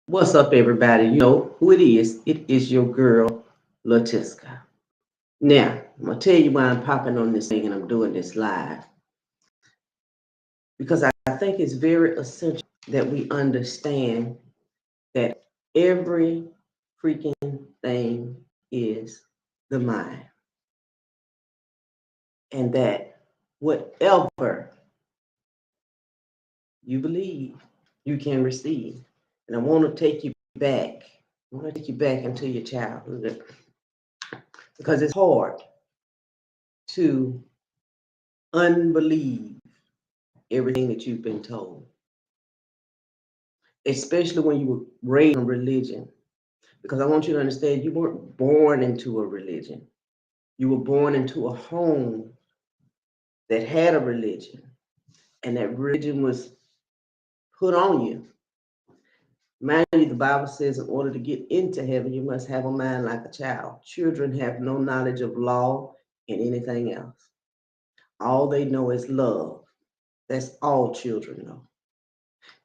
What's up, everybody? You know who it is. It is your girl, Latiska. Now, I'm going to tell you why I'm popping on this thing and I'm doing this live. Because I think it's very essential that we understand that every freaking thing is the mind. And that whatever you believe, you can receive. And I want to take you back. I want to take you back into your childhood because it's hard to unbelieve everything that you've been told, especially when you were raised in religion. Because I want you to understand you weren't born into a religion, you were born into a home that had a religion, and that religion was put on you. Mind you, the Bible says in order to get into heaven, you must have a mind like a child. Children have no knowledge of law and anything else. All they know is love. That's all children know.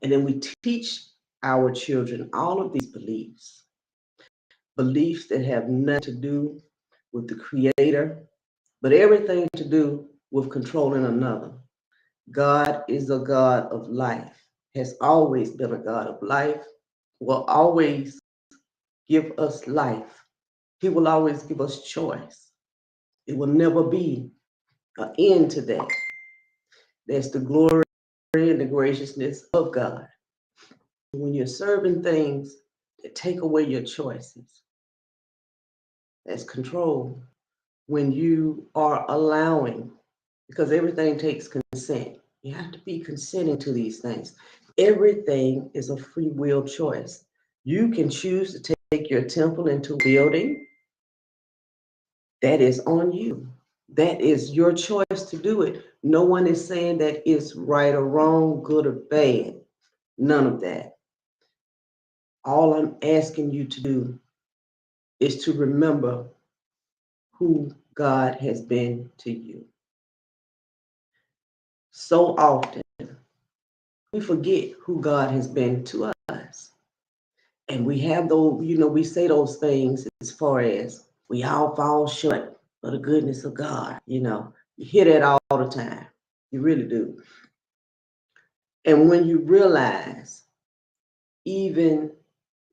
And then we teach our children all of these beliefs that have nothing to do with the creator, but everything to do with controlling another. God is a God of life, has always been a God of life, will always give us life. He will always give us choice. It will never be an end to that. That's the glory and the graciousness of God. When you're serving things that take away your choices, that's control. When you are allowing, because everything takes consent, you have to be consenting to these things. Everything is a free will choice. You can choose to take your temple into a building. That is on you. That is your choice to do it. No one is saying that it's right or wrong, good or bad. None of that. All I'm asking you to do is to remember who God has been to you. So often, we forget who God has been to us. And we have those, we say those things as far as we all fall short of the goodness of God. You hear that all the time. You really do. And when you realize, even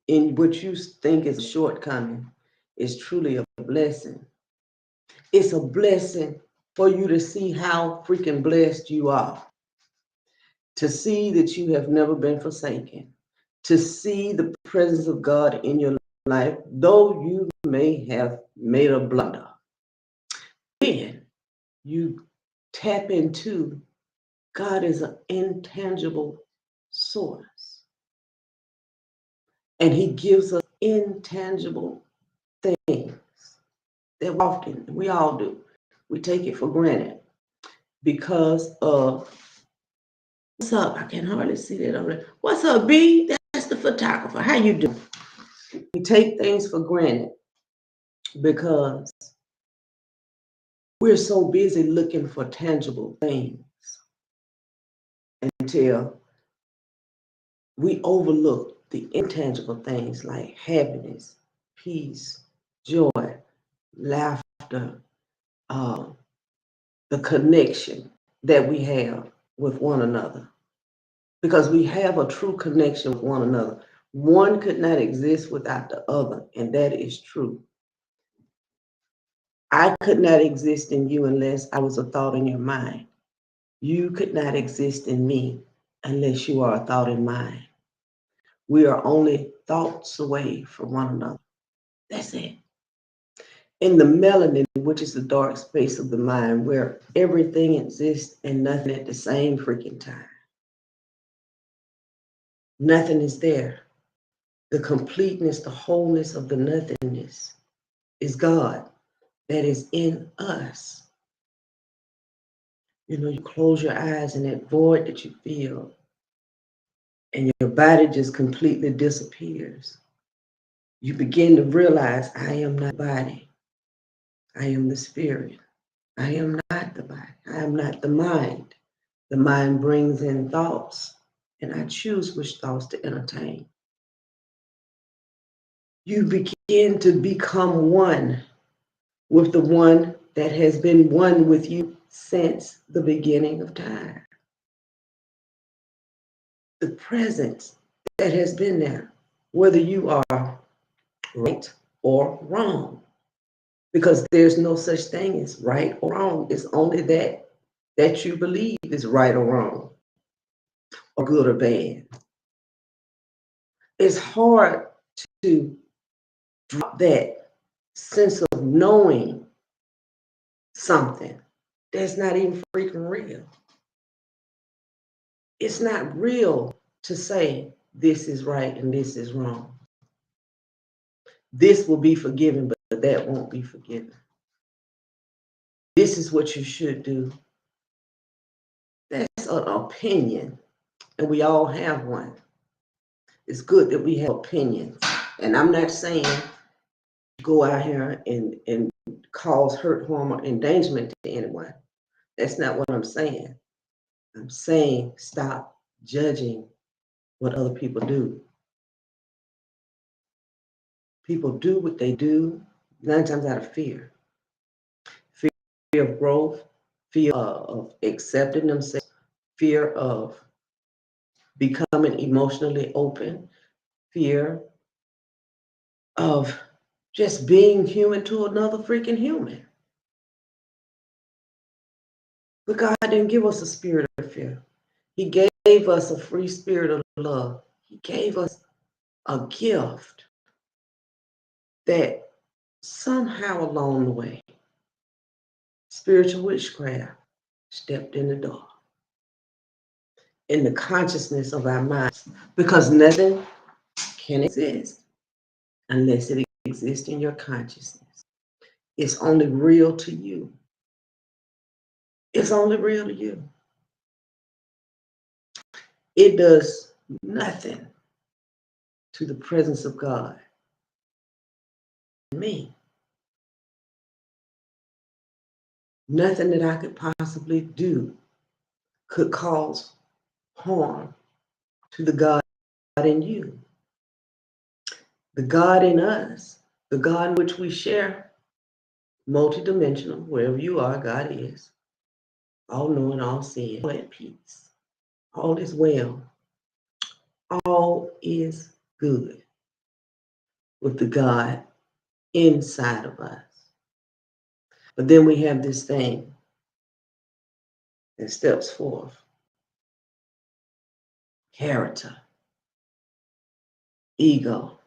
in what you think is a shortcoming, is truly a blessing. It's a blessing for you to see how freaking blessed you are, to see that you have never been forsaken, to see the presence of God in your life, though you may have made a blunder. Then you tap into God is an intangible source, and He gives us intangible things that often we all do. We take it for granted because of what's up. I can hardly see that over there. What's up, B? That's the photographer. How you doing? We take things for granted because we're so busy looking for tangible things until we overlook the intangible things like happiness, peace, joy, laughter, uh, the connection that we have with one another. Because we have a true connection with one another. One could not exist without the other, and that is true. I could not exist in you unless I was a thought in your mind. You could not exist in me unless you are a thought in mine. We are only thoughts away from one another. That's it. In the melanin, which is the dark space of the mind, where everything exists and nothing at the same freaking time. Nothing is there. The completeness, the wholeness of the nothingness is God that is in us. You close your eyes and that void that you feel, and your body just completely disappears. You begin to realize, I am not the body. I am the spirit. I am not the body. I am not the mind. The mind brings in thoughts, and I choose which thoughts to entertain. You begin to become one with the one that has been one with you since the beginning of time. The presence that has been there, whether you are right or wrong, because there's no such thing as right or wrong. It's only that you believe is right or wrong, or good or bad. It's hard to drop that sense of knowing something that's not even freaking real. It's not real to say this is right and this is wrong. This will be forgiven, but that won't be forgiven. This is what you should do. That's an opinion, and we all have one. It's good that we have opinions. And I'm not saying go out here and cause hurt, harm, or endangerment to anyone. That's not what I'm saying. I'm saying stop judging what other people do. People do what they do 9 times out of fear. Fear of growth, fear of accepting themselves, fear of becoming emotionally open, fear of just being human to another freaking human. But God didn't give us a spirit of fear. He gave us a free spirit of love. He gave us a gift that somehow along the way, spiritual witchcraft stepped in the door in the consciousness of our minds, because nothing can exist unless it exists in your consciousness. It's only real to you. It's only real to you. It does nothing to the presence of God. Me. Nothing that I could possibly do could cause harm to the God in you. The God in us, the God in which we share, multidimensional, wherever you are, God is, all knowing, all seeing, all at peace. All is well. All is good with the God inside of us. But then we have this thing that steps forth: character, ego,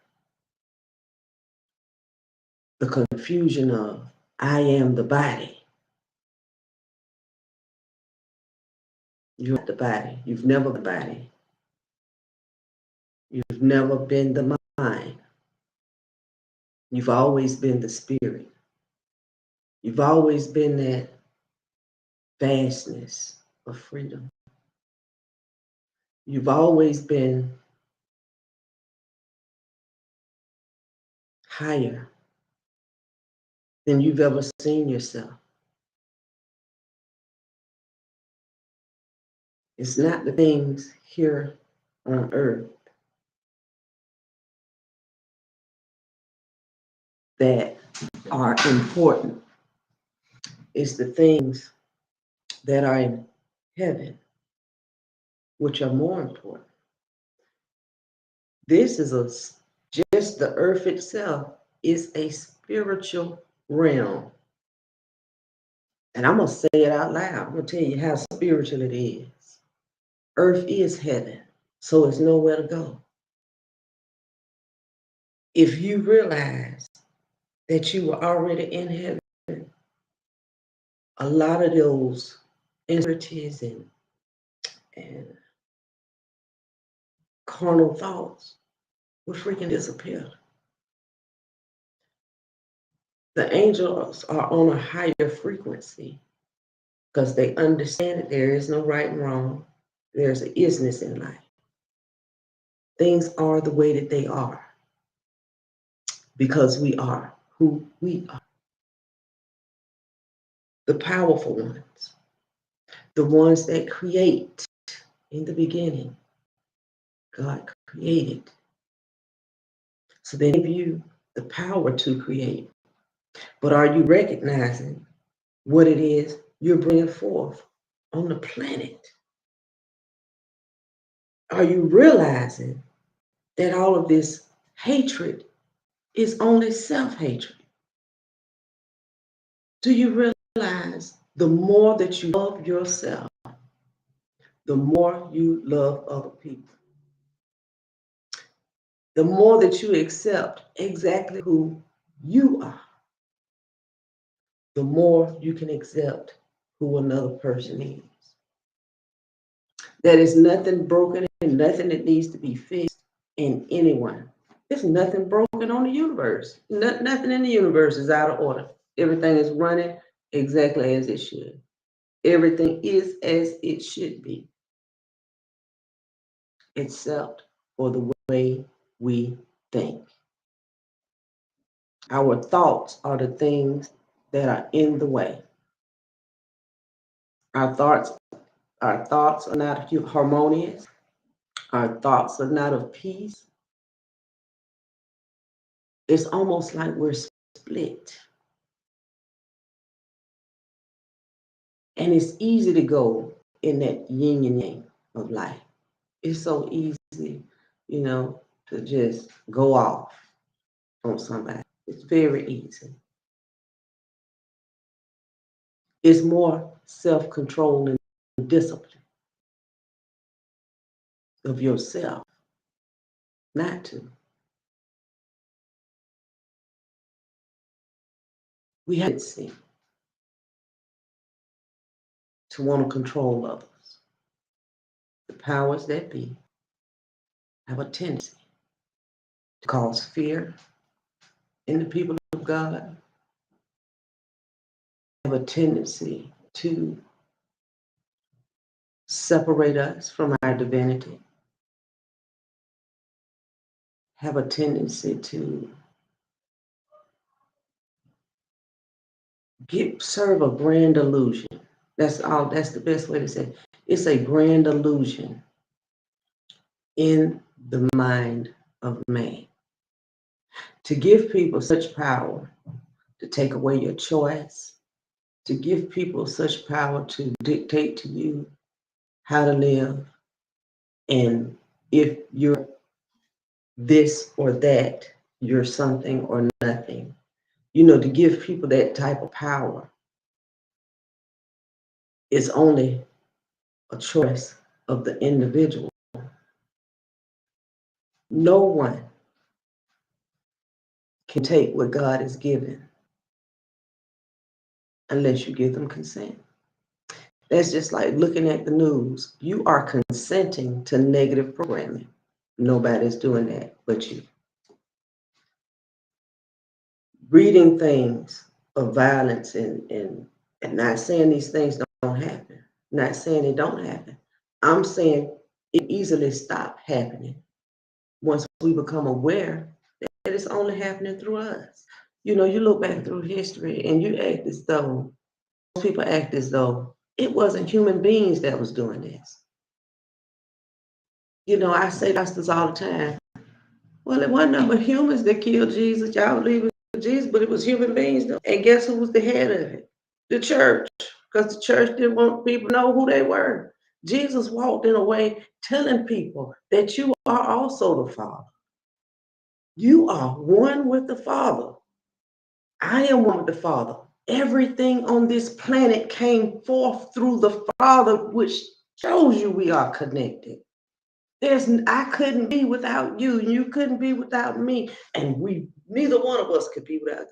the confusion of I am the body. You're not the body. You've never been the body. You've never been the mind. You've always been the spirit. You've always been that vastness of freedom. You've always been higher than you've ever seen yourself. It's not the things here on earth that are important. It's the things that are in heaven, which are more important. This is just the earth itself is a spiritual realm. And I'm going to say it out loud. I'm going to tell you how spiritual it is. Earth is heaven, so it's nowhere to go. If you realize that you were already in heaven, a lot of those insecurities and carnal thoughts will freaking disappear. The angels are on a higher frequency because they understand that there is no right and wrong. There's an isness in life. Things are the way that they are because we are who we are. The powerful ones, the ones that create in the beginning, God created. So they give you the power to create. But are you recognizing what it is you're bringing forth on the planet? Are you realizing that all of this hatred is only self-hatred? Do you realize the more that you love yourself, the more you love other people? The more that you accept exactly who you are, the more you can accept who another person is. There is nothing broken and nothing that needs to be fixed in anyone. There's nothing broken on the universe. Nothing in the universe is out of order. Everything is running exactly as it should. Everything is as it should be, except for the way we think. Our thoughts are the things that are in the way. Our thoughts, our thoughts are not harmonious. Our thoughts are not of peace. It's almost like we're split. And it's easy to go in that yin and yang of life. It's so easy, to just go off on somebody. It's very easy. It's more self-control and discipline of yourself not to. We have a tendency to want to control others. The powers that be have a tendency to cause fear in the people of God, have a tendency to separate us from our divinity, have a tendency to serve a grand illusion. That's the best way to say it. It's a grand illusion in the mind of man. To give people such power to take away your choice, to give people such power to dictate to you how to live, and if you're this or that, you're something or nothing. To give people that type of power is only a choice of the individual. No one can take what God has given unless you give them consent. That's just like looking at the news. You are consenting to negative programming. Nobody's doing that but you. Reading things of violence and not saying these things don't happen. Not saying they don't happen. I'm saying it easily stop happening once we become aware that it's only happening through us. You look back through history and you act as though, most people act as though it wasn't human beings that was doing this. I say this all the time. Well, it wasn't number humans that killed Jesus. Y'all believe in Jesus, but it was human beings though. And guess who was the head of it? The church. Because the church didn't want people to know who they were. Jesus walked in a way telling people that you are also the Father. You are one with the Father. I am one with the Father. Everything on this planet came forth through the Father, which shows you we are connected. I couldn't be without you, and you couldn't be without me, and neither one of us could be without God.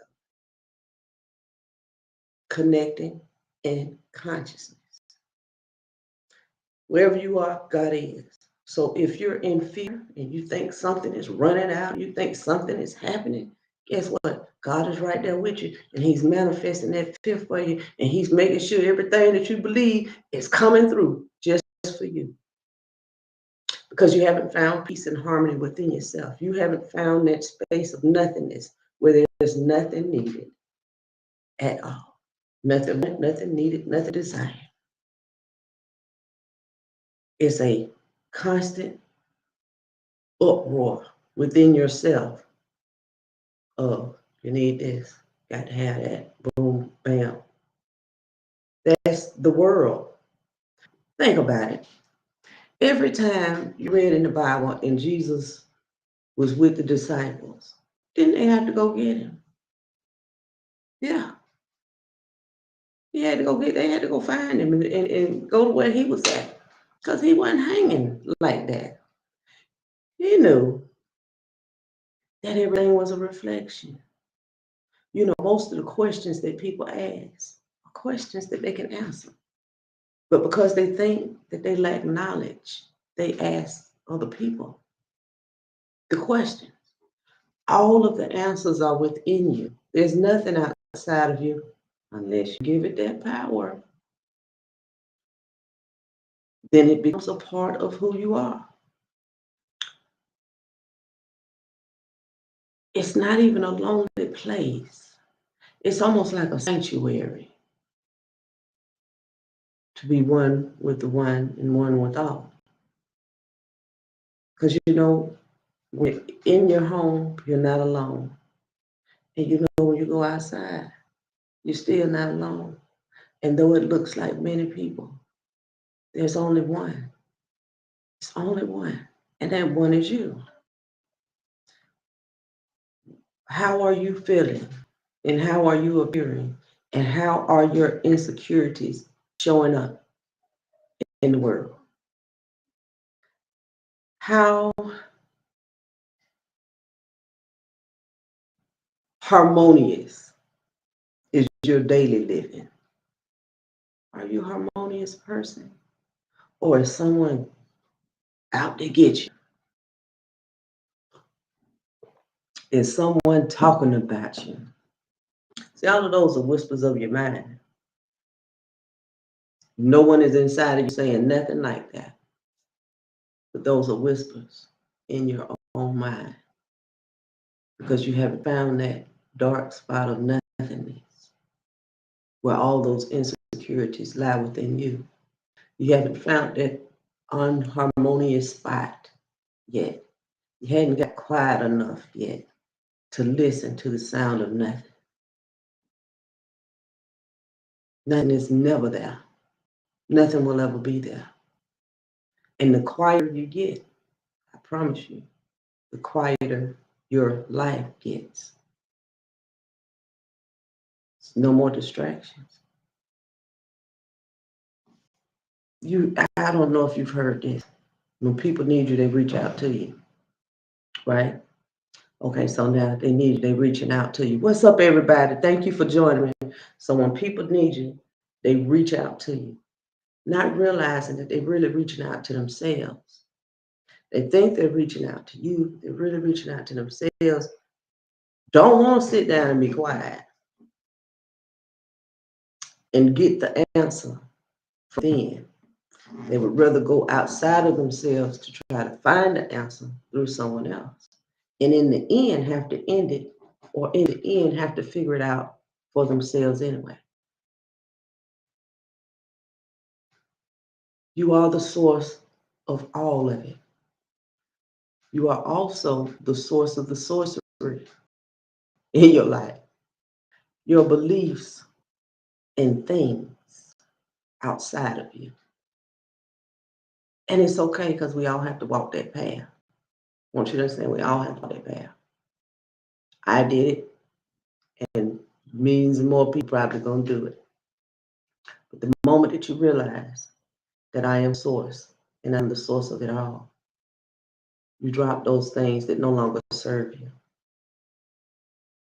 Connecting in consciousness. Wherever you are, God is. So if you're in fear and you think something is running out, you think something is happening, guess what? God is right there with you, and He's manifesting that fear for you, and He's making sure everything that you believe is coming through just for you. Because you haven't found peace and harmony within yourself. You haven't found that space of nothingness where there's nothing needed at all. Nothing needed, nothing desired. It's a constant uproar within yourself Oh, you need this, got to have that. Boom, bam. That's the world. Think about it. Every time you read in the Bible and Jesus was with the disciples, didn't they have to go get him? Yeah, they had to go find him and go to where he was at. Because he wasn't hanging like that. He knew that everything was a reflection. You know, most of the questions that people ask are questions that they can answer. But because they think that they lack knowledge, they ask other people the question. All of the answers are within you. There's nothing outside of you unless you give it that power. Then it becomes a part of who you are. It's not even a lonely place. It's almost like a sanctuary to be one with the one and one with all. Because you know, when in your home, you're not alone. And you know, when you go outside, you're still not alone. And though it looks like many people, there's only one. It's only one. And that one is you. How are you feeling? And how are you appearing? And how are your insecurities showing up in the world? How harmonious is your daily living? Are you a harmonious person? Or is someone out to get you? Is someone talking about you? See, all of those are whispers of your mind. No one is inside of you saying nothing like that. But those are whispers in your own mind because you haven't found that dark spot of nothingness where all those insecurities lie within you. You haven't found that unharmonious spot yet. You hadn't got quiet enough yet to listen to the sound of nothing. Nothing is never there. Nothing will ever be there. And the quieter you get, I promise you, the quieter your life gets. No more distractions. I don't know if you've heard this. When people need you, they reach out to you, right? Okay, so now they need you, they reaching out to you. What's up, everybody? Thank you for joining me. So when people need you, they reach out to you, not realizing that they're really reaching out to themselves. They think they're reaching out to you, they're really reaching out to themselves. Don't want to sit down and be quiet and get the answer from them. They would rather go outside of themselves to try to find the answer through someone else. And in the end, have to end it, or in the end, have to figure it out for themselves anyway. You are the source of all of it. You are also the source of the sorcery in your life, your beliefs and things outside of you. And it's okay because we all have to walk that path. I want you to understand we all have to walk that path. I did it, and millions and more people probably gonna do it. But the moment that you realize that I am source and I'm the source of it all, you drop those things that no longer serve you.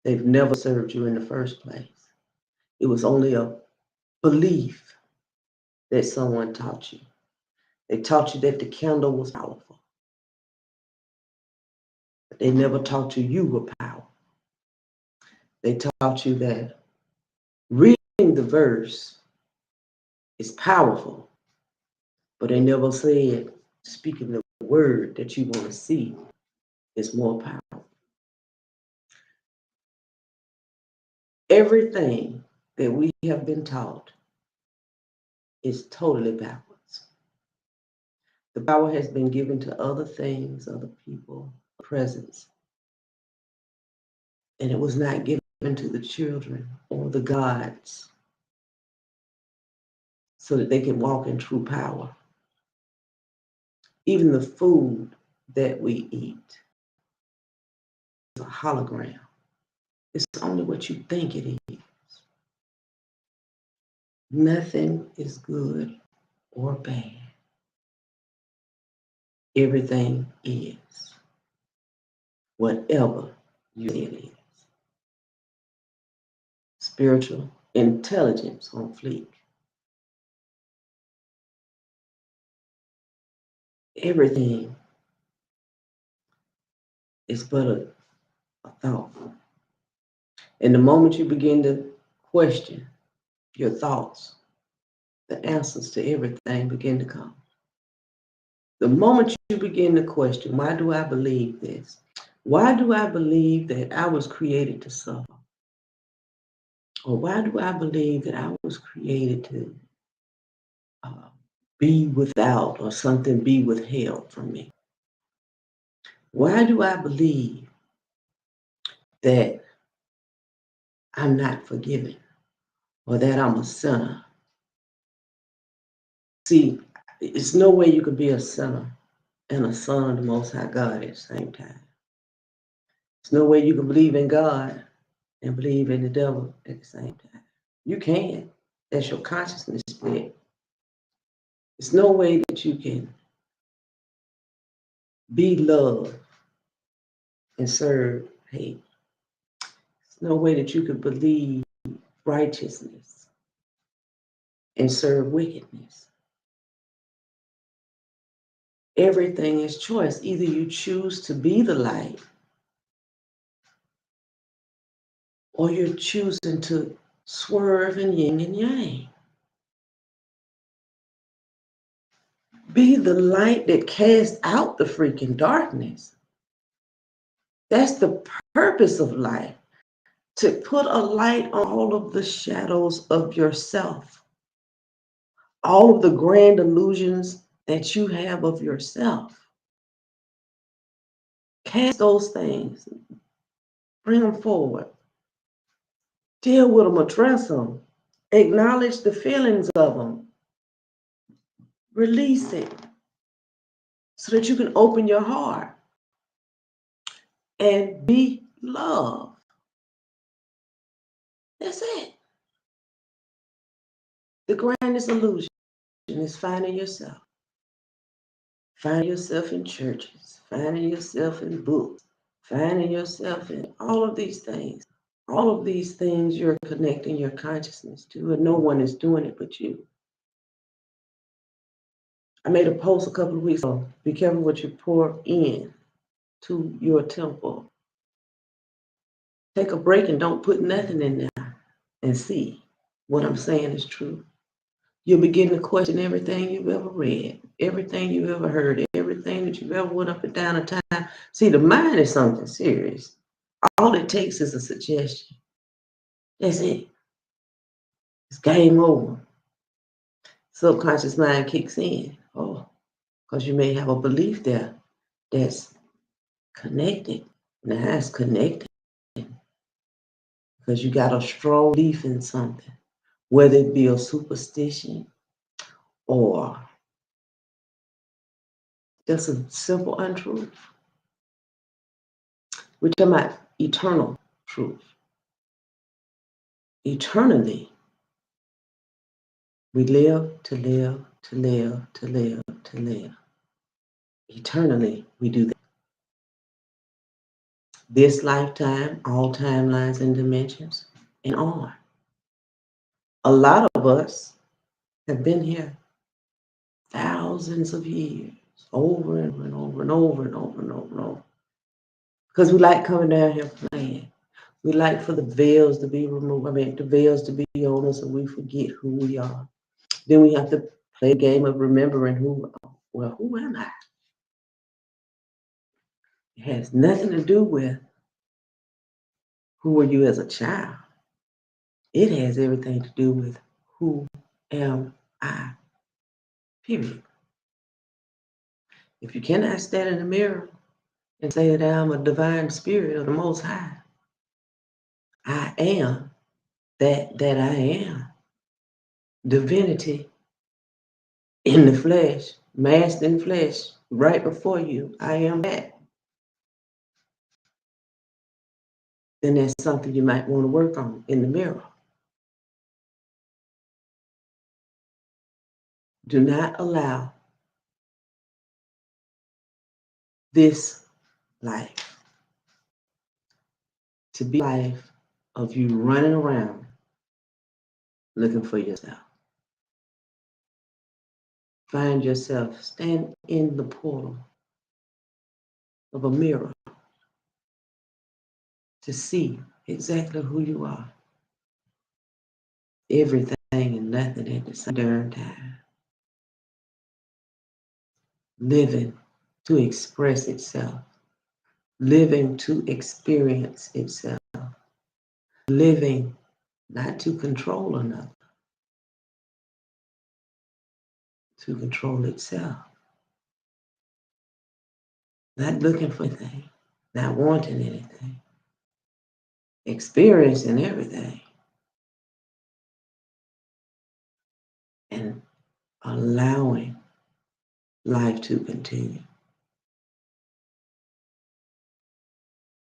They've never served you in the first place. It was only a belief that someone taught you. They taught you that the candle was powerful, but they never taught you were powerful. They taught you that reading the verse is powerful, but they never said speaking the word that you want to see is more powerful. Everything that we have been taught is totally backwards. The power has been given to other things, other people, presence. And it was not given to the children or the gods so that they can walk in true power. Even the food that we eat is a hologram. It's only what you think it is. Nothing is good or bad. Everything is whatever you say it is. Spiritual intelligence on fleek. Everything is but a thought. And the moment you begin to question your thoughts, the answers to everything begin to come. The moment you begin to question, why do I believe this? Why do I believe that I was created to suffer? Or why do I believe that I was created to be without or something be withheld from me? Why do I believe that I'm not forgiven or that I'm a sinner? See, it's no way you could be a sinner and a son of the Most High God at the same time. There's no way you can believe in God and believe in the devil at the same time. You can. That's your consciousness split. There's no way that you can be love and serve hate. There's no way that you can believe righteousness and serve wickedness. Everything is choice. Either you choose to be the light or you're choosing to swerve in yin and yang. Be the light that casts out the freaking darkness. That's the purpose of life, to put a light on all of the shadows of yourself, all of the grand illusions that you have of yourself. Cast those things, bring them forward, deal with them, address them, acknowledge the feelings of them, release it so that you can open your heart and be love. That's it. The grandest illusion is finding yourself. Finding yourself in churches, finding yourself in books, finding yourself in all of these things. All of these things you're connecting your consciousness to, and no one is doing it but you. I made a post a couple of weeks ago. Be careful what you pour in to your temple. Take a break and don't put nothing in there and see what I'm saying is true. You'll begin to question everything you've ever read, everything you've ever heard, everything that you've ever went up and down a time. See, the mind is something serious. All it takes is a suggestion. That's it. It's game over. Subconscious mind kicks in. Oh, because you may have a belief there that's connected. Now it's connected because you got a strong belief in something, whether it be a superstition or just a simple untruth. We're talking about eternal truth. Eternally, we live to live, to live, to live, to live. Eternally, we do that. This lifetime, all timelines and dimensions, and on. A lot of us have been here thousands of years, over and over and over and over and over and over and over. Because we like coming down here playing. We like for the veils to be removed. I mean, the veils to be on us and we forget who we are. Then we have to play a game of remembering who am I? It has nothing to do with who were you as a child. It has everything to do with who am I, period. If you cannot stand in the mirror and say that I'm a divine spirit of the Most High, I am that I am. Divinity in the flesh, masked in flesh, right before you. I am that. Then that's something you might want to work on in the mirror. Do not allow this life to be a life of you running around looking for yourself. Find yourself, stand in the portal of a mirror to see exactly who you are. Everything and nothing at the same darn time. Living to express itself. Living to experience itself. Living not to control another, to control itself. Not looking for anything, not wanting anything, experiencing everything, and allowing life to continue.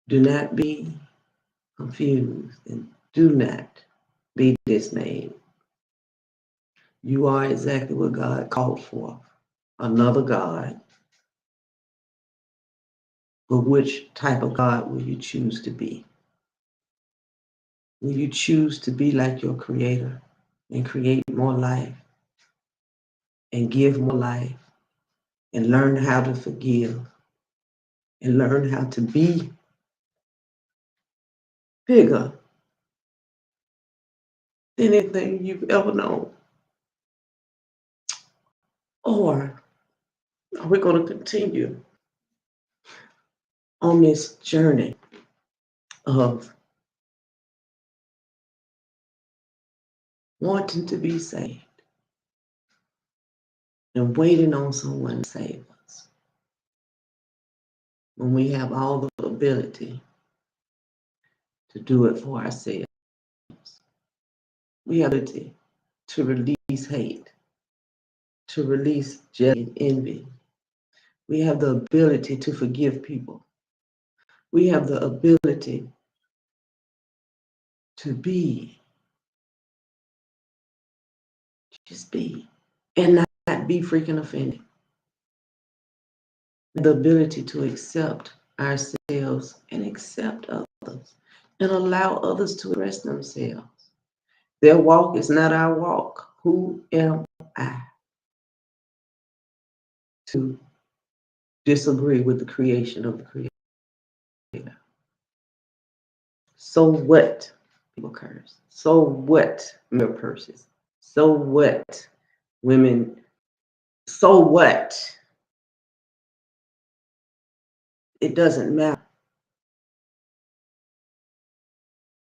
Do not be confused and do not be dismayed. You are exactly what God called for. Another God. But which type of God will you choose to be? Will you choose to be like your Creator and create more life and give more life and learn how to forgive and learn how to be bigger than anything you've ever known? Or are we going to continue on this journey of wanting to be saved and waiting on someone to save us when we have all the ability to do it for ourselves? We have the ability to release hate, to release jealousy and envy. We have the ability to forgive people. We have the ability to be, just be, and not be freaking offended. The ability to accept ourselves and accept others and allow others to express themselves. Their walk is not our walk. Who am I to disagree with the creation of the Creator? So what? People curse. So what? Mirror purses. So what? Women. So what? It doesn't matter.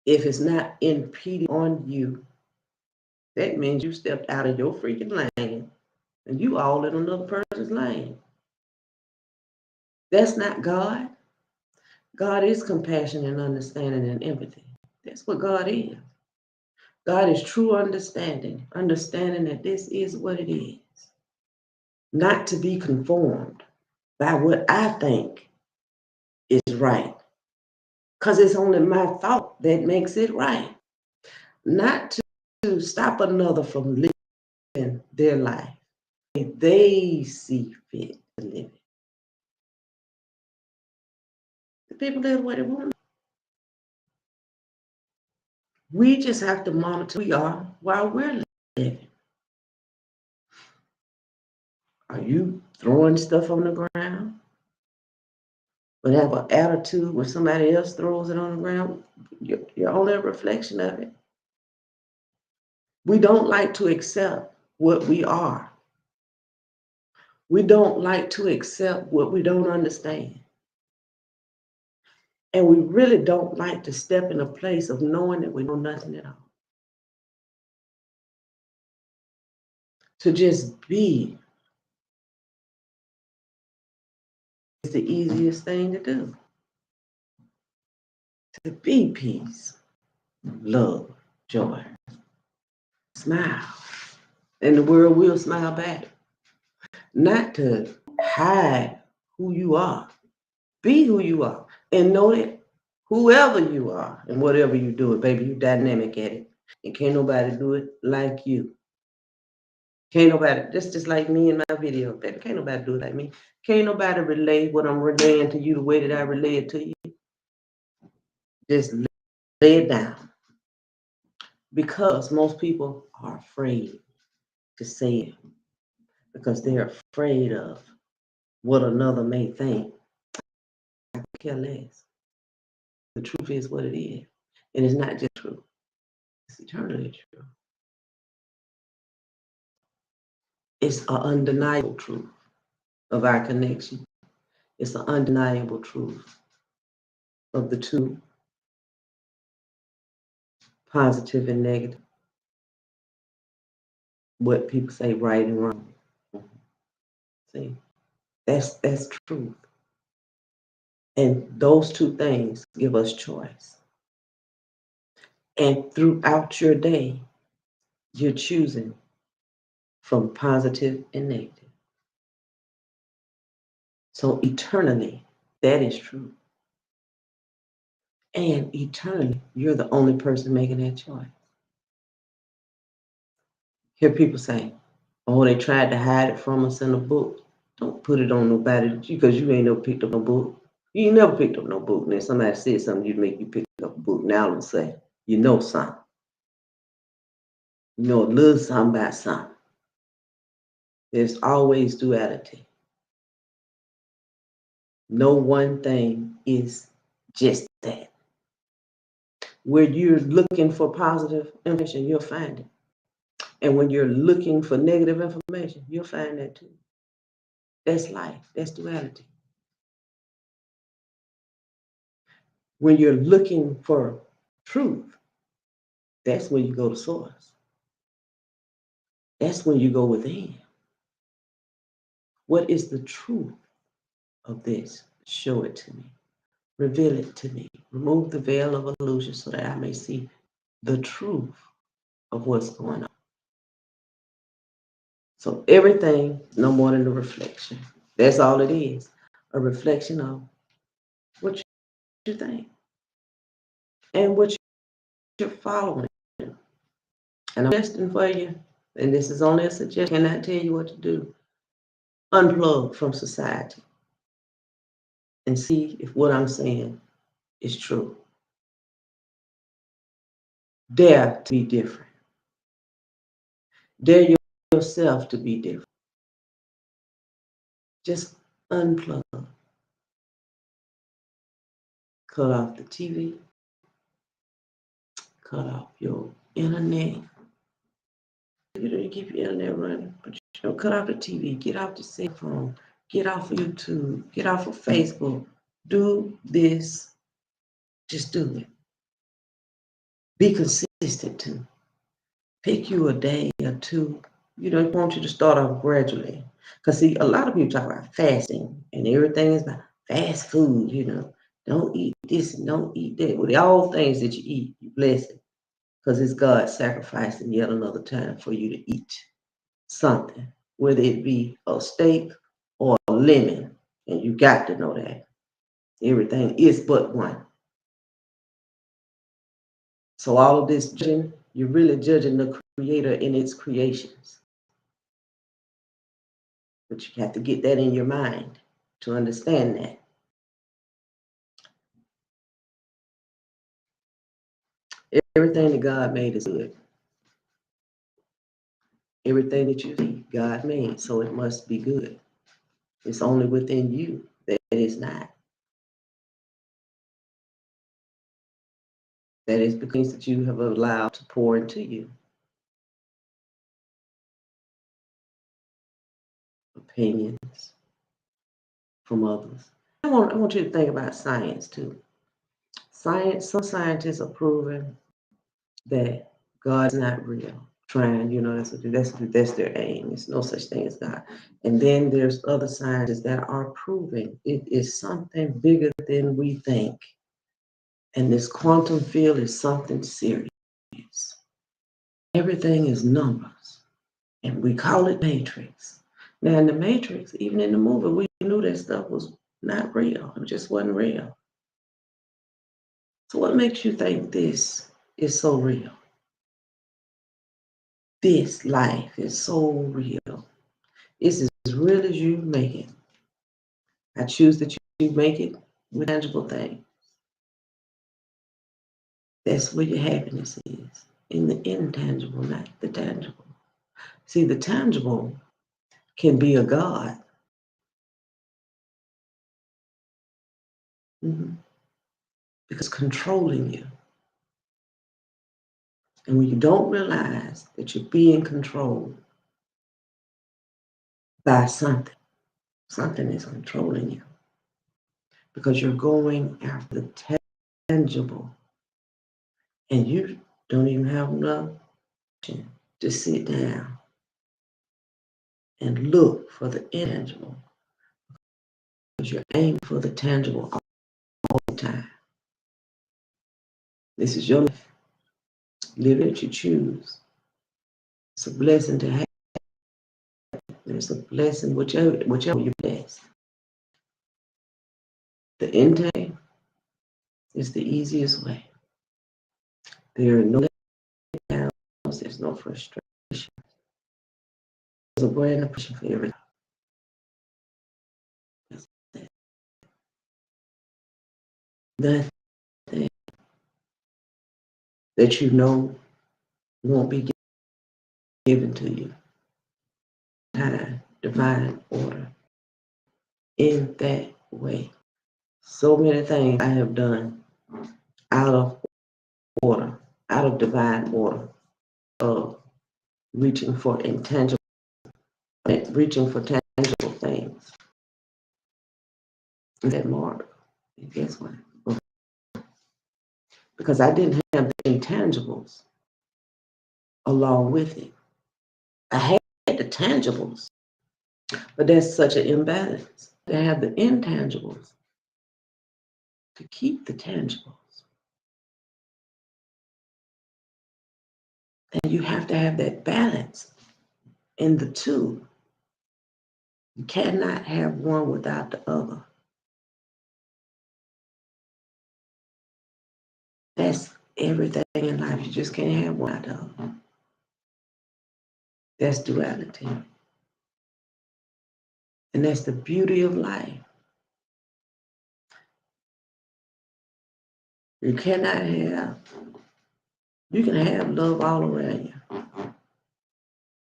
If it's not impeding on you, that means you stepped out of your freaking lane and you all in another person's lane. That's not God. God is compassion and understanding and empathy. That's what God is. God is true understanding, understanding that this is what it is. Not to be conformed by what I think is right, because it's only my thought that makes it right. Not to stop another from living their life. They see fit to live it. The people live what they want. We just have to monitor who we are while we're living. Are you throwing stuff on the ground? But have an attitude when somebody else throws it on the ground? You're only a reflection of it. We don't like to accept what we are. We don't like to accept what we don't understand. And we really don't like to step in a place of knowing that we know nothing at all. To just be is the easiest thing to do. To be peace. love, joy. Smile. And the world will smile back. Not to hide who you are. Be who you are. And know that whoever you are and whatever you do it, baby, you dynamic at it. And can't nobody do it like you. Can't nobody, that's just like me in my video, baby. Can't nobody do it like me. Can't nobody relay what I'm relaying to you the way that I relay it to you. Just lay it down. Because most people are afraid to say it. Because they're afraid of what another may think. I could care less. The truth is what it is. And it's not just true. It's eternally true. It's an undeniable truth of our connection. It's an undeniable truth of the two, positive and negative. What people say right and wrong. See, that's truth. And those two things give us choice. And throughout your day, you're choosing from positive and negative. So eternally, that is true. And eternally, you're the only person making that choice. Hear people say, oh, they tried to hide it from us in a book. Don't put it on nobody because you ain't never picked up no book. You ain't never picked up no book. And then somebody said something, you'd make you pick up a book. Now let's say, you know something. You know a little something about something. There's always duality. No one thing is just that. Where you're looking for positive information, you'll find it. And when you're looking for negative information, you'll find that too. That's life. That's duality. When you're looking for truth, that's when you go to source. That's when you go within. What is the truth of this? Show it to me. Reveal it to me. Remove the veil of illusion so that I may see the truth of what's going on. So everything, no more than a reflection. That's all it is. A reflection of what you think and what you're following. And I'm suggesting for you, and this is only a suggestion, I cannot tell you what to do. Unplug from society and see if what I'm saying is true. Dare to be different. Dare yourself to be different. Just unplug. Cut off the TV. Cut off your internet. You keep your internet running, but you don't cut off the TV. Get off the cell phone. Get off of YouTube. Get off of Facebook. Do this. Just do it. Be consistent too. Pick you a day or two. I want you to start off gradually. Because see, a lot of people talk about fasting and everything is about fast food, Don't eat this and don't eat that. Well, all things that you eat, you bless it. Because it's God sacrificing yet another time for you to eat something, whether it be a steak or a lemon. And you got to know that. Everything is but one. So all of this judging, you're really judging the Creator in its creations. But you have to get that in your mind to understand that. Everything that God made is good. Everything that you see, God made, so it must be good. It's only within you that it is not. That is the things that you have allowed to pour into you. Opinions from others. I want you to think about science too. Some scientists are proving that God's not real. Trying, that's their aim. There's no such thing as God. And then there's other scientists that are proving it is something bigger than we think. And this quantum field is something serious. Everything is numbers. And we call it matrix. Now in the matrix, even in the movie, we knew that stuff was not real. It just wasn't real. So what makes you think this is so real? This life is so real. It's as real as you make it. I choose that you make it with tangible things. That's where your happiness is. In the intangible, not the tangible. See, the tangible can be a God. Because controlling you. And when you don't realize that you're being controlled by something, something is controlling you. Because you're going after the tangible. And you don't even have enough to sit down and look for the intangible. Because you're aiming for the tangible all the time. This is your life. Live it, you choose. It's a blessing to have. It's a blessing, whichever you bless. The intake is the easiest way. There are no downs, there's no frustration. There's a brand of pressure for everything. Nothing that you know won't be given to you. Time, divine order. In that way. So many things I have done out of order, out of divine order, of reaching for intangible, reaching for tangible things. That mark, and guess what? Because I didn't have the intangibles along with it. I had the tangibles, but there's such an imbalance. To have the intangibles to keep the tangibles. And you have to have that balance in the two. You cannot have one without the other. That's everything in life. You just can't have one without the other. That's duality. And that's the beauty of life. You cannot have, you can have love all around you.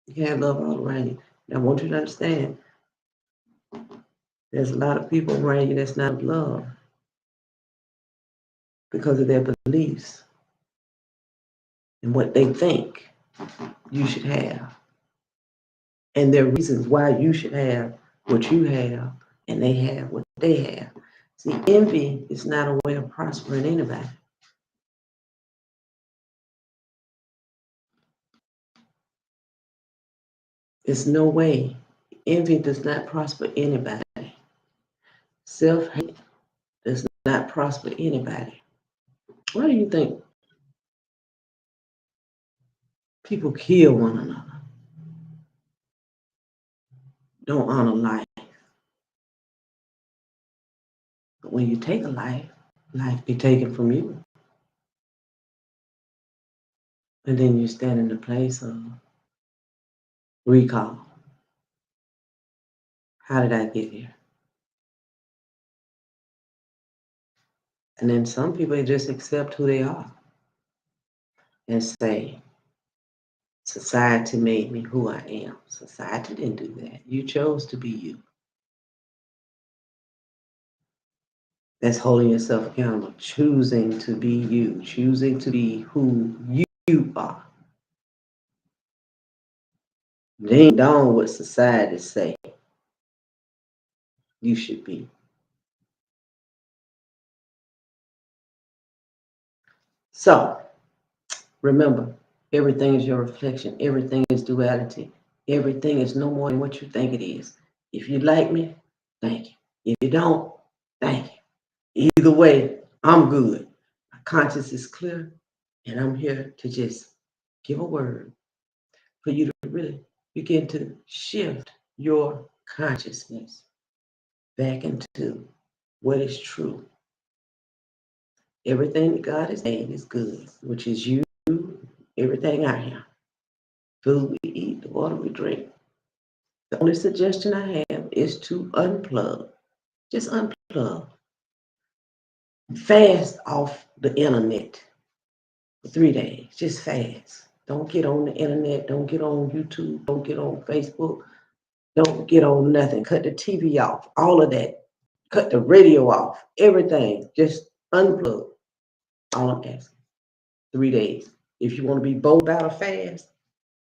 You can have love all around you. And I want you to understand, there's a lot of people around you that's not love because of their beliefs and what they think you should have. And there are reasons why you should have what you have and they have what they have. See, envy is not a way of prospering anybody. There's no way. Envy does not prosper anybody. Self-hate does not prosper anybody. Why do you think people kill one another? Don't honor life. But when you take a life, life be taken from you. And then you stand in the place of recall. How did I get here? And then some people just accept who they are and say, society made me who I am. Society didn't do that. You chose to be you. That's holding yourself accountable, choosing to be you, choosing to be who you are. Ding dong what society say you should be. So remember, everything is your reflection. Everything is duality. Everything is no more than what you think it is. If you like me, thank you. If you don't, thank you. Either way, I'm good. conscience is clear, and I'm here to just give a word for you to really begin to shift your consciousness back into what is true. Everything that God has made is good, which is you, everything I have. Food we eat, the water we drink. The only suggestion I have is to unplug. Just unplug. Fast off the internet for 3 days. Just fast. Don't get on the internet. Don't get on YouTube. Don't get on Facebook. Don't get on nothing. Cut the TV off. All of that. Cut the radio off. Everything. Just unplug. All I'm asking. 3 days. If you want to be bold about a fast,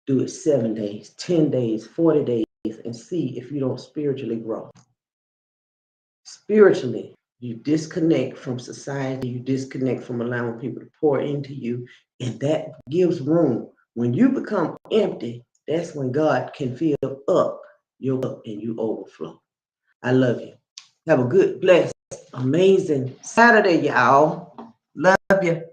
do it 7 days, 10 days, 40 days, and see if you don't spiritually grow. Spiritually, you disconnect from society, you disconnect from allowing people to pour into you, and that gives room. When you become empty, that's when God can fill up your cup and you overflow. I love you. Have a good, blessed, amazing Saturday, y'all. Love you.